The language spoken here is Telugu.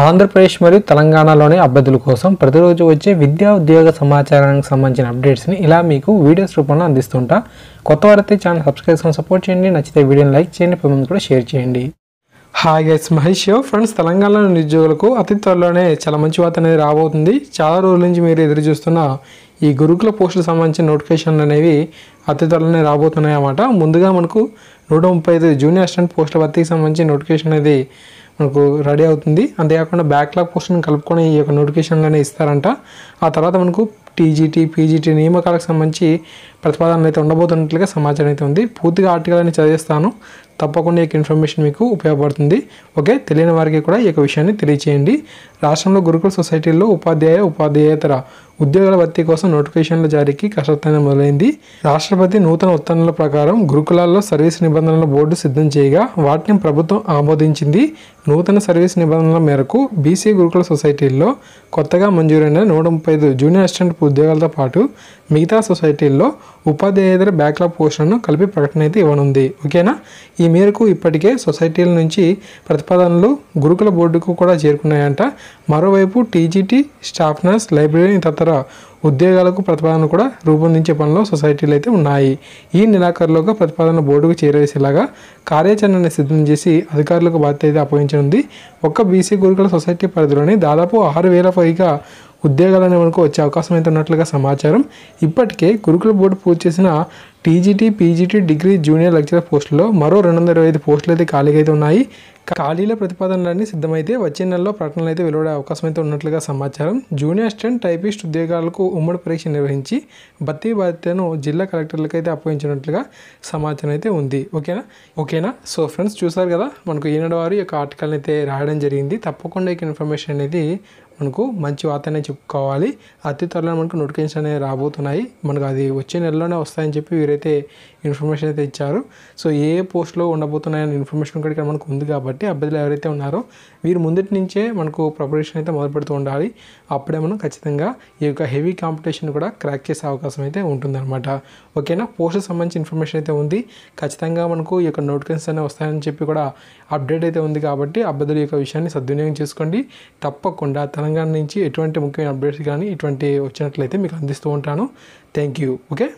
ఆంధ్రప్రదేశ్ మరియు తెలంగాణలోని అభ్యర్థుల కోసం ప్రతిరోజు వచ్చే విద్యా ఉద్యోగ సమాచారానికి సంబంధించిన అప్డేట్స్ని ఇలా మీకు వీడియోస్ రూపంలో అందిస్తుంటా. కొత్త వారైతే ఛానల్ సబ్స్క్రైబ్ చేసుకొని సపోర్ట్ చేయండి. నచ్చితే వీడియోని లైక్ చేయండి, పది మంది కూడా షేర్ చేయండి. Hi guys, Mahesh friends. తెలంగాణలో నిరుద్యోగులకు అతి త్వరలోనే చాలా మంచి వార్త అనేది రాబోతుంది. చాలా రోజుల నుంచి మీరు ఎదురు చూస్తున్న ఈ గురుకుల పోస్టులకు సంబంధించిన నోటిఫికేషన్లు అనేవి అతి త్వరలోనే రాబోతున్నాయి అన్నమాట. ముందుగా మనకు 135 జూనియర్ అసిస్టెంట్ పోస్టుల భర్తీకి సంబంధించిన నోటిఫికేషన్ అనేది మనకు రెడీ అవుతుంది. అంతేకాకుండా బ్యాక్లాగ్ పోస్టులను కలుపుకొని ఈ యొక్క నోటిఫికేషన్లనే ఇస్తారంట. ఆ తర్వాత మనకు టీజీటీ, పీజీటీ నియామకాలకు సంబంధించి ప్రతిపాదనలు అయితే ఉండబోతున్నట్లుగా సమాచారం అయితే ఉంది. పూర్తిగా ఆర్టికల్ అని చదివేస్తాను, తప్పకుండా ఈ ఇన్ఫర్మేషన్ మీకు ఉపయోగపడుతుంది. ఓకే, తెలియని వారికి కూడా ఈ యొక్క విషయాన్ని తెలియచేయండి. రాష్ట్రంలో గురుకుల సొసైటీల్లో ఉపాధ్యాయేతర ఉద్యోగాల భర్తీ కోసం నోటిఫికేషన్ల జారీకి కసరత్తు మొదలైంది. రాష్ట్రపతి నూతన ఉత్తర్వుల ప్రకారం గురుకులాల్లో సర్వీస్ నిబంధనల బోర్డు సిద్ధం చేయగా వాటిని ప్రభుత్వం ఆమోదించింది. నూతన సర్వీస్ నిబంధనల మేరకు బీసీ గురుకుల సొసైటీల్లో కొత్తగా మంజూరైన 135 జూనియర్ అసిస్టెంట్ ఉద్యోగాలతో పాటు మిగతా సొసైటీల్లో ఉపాధ్యాయేతర బ్యాక్లాగ్ పోస్టులను కలిపి ప్రకటన అయితే ఇవ్వనుంది. ఓకేనా, ఈ మేరకు ఇప్పటికే సొసైటీల నుంచి ప్రతిపాదనలు గురుకుల బోర్డుకు కూడా చేరుకున్నాయంట. మరోవైపు టీజీటీ, స్టాఫ్ నర్స్, లైబ్రరీ తదితర ఉద్యోగాలకు ప్రతిపాదన కూడా రూపొందించే పనిలో సొసైటీలు అయితే ఉన్నాయి. ఈ నెలాఖరులోగా ప్రతిపాదన బోర్డుకు చేరేసేలాగా కార్యాచరణను సిద్ధం చేసి అధికారులకు బాధ్యత అయితే అప్పగించనుంది. ఒక్క బీసీ గురుకుల సొసైటీ పరిధిలోని దాదాపు 6,000 పైగా ఉద్యోగాలనే మనకు వచ్చే అవకాశం అయితే ఉన్నట్లుగా సమాచారం. ఇప్పటికే గురుకుల బోర్డు పూర్తి చేసిన TGT, PGT, degree, junior lecturer పోస్టుల్లో మరో 225 పోస్టులు అయితే ఖాళీగా అయితే ఉన్నాయి. ఖాళీల ప్రతిపాదనలన్నీ సిద్ధమైతే వచ్చే నెలలో ప్రకటనలు అయితే వెలువడే అవకాశం అయితే ఉన్నట్లుగా సమాచారం. జూనియర్ అసిస్టెంట్, టైపిస్ట్ ఉద్యోగాలకు ఉమ్మడి పరీక్ష నిర్వహించి భర్తీ బాధ్యతను జిల్లా కలెక్టర్లకు అయితే అప్పగించినట్లుగా సమాచారం అయితే ఉంది. ఓకేనా. సో ఫ్రెండ్స్, చూసారు కదా, మనకు ఈనాడు వారి యొక్క ఆర్టికల్ని అయితే రాయడం జరిగింది. తప్పకుండా ఈ ఇన్ఫర్మేషన్ అనేది మనకు మంచి వార్తనే చెప్పుకోవాలి. అతి త్వరలో మనకు నోటిఫికేషన్ అనేవి రాబోతున్నాయి. మనకు అది వచ్చే నెలలోనే వస్తాయని చెప్పి వీరైతే ఇన్ఫర్మేషన్ అయితే ఇచ్చారు. సో ఏ పోస్ట్లో ఉండబోతున్నాయని ఇన్ఫర్మేషన్ కూడా ఇక్కడ మనకు ఉంది కాబట్టి అభ్యర్థులు ఎవరైతే ఉన్నారో వీరు ముందటి నుంచే మనకు ప్రిపరేషన్ అయితే మొదలు పెడుతూ ఉండాలి. అప్పుడే మనం ఖచ్చితంగా ఈ యొక్క హెవీ కాంపిటీషన్ కూడా క్రాక్ చేసే అవకాశం అయితే ఉంటుందన్నమాట. ఓకేనా, పోస్ట్కి సంబంధించి ఇన్ఫర్మేషన్ అయితే ఉంది. ఖచ్చితంగా మనకు ఈ యొక్క నోటిఫికేషన్స్ అనేవి వస్తాయని చెప్పి కూడా అప్డేట్ అయితే ఉంది కాబట్టి అభ్యర్థుల యొక్క విషయాన్ని సద్వినియోగం చేసుకోండి. తప్పకుండా తెలంగాణ నుంచి ఎటువంటి ముఖ్యమైన అప్డేట్స్ కానీ ఇటువంటి వచ్చినట్లయితే మీకు అందిస్తూ ఉంటాను. Thank you. ఓకే.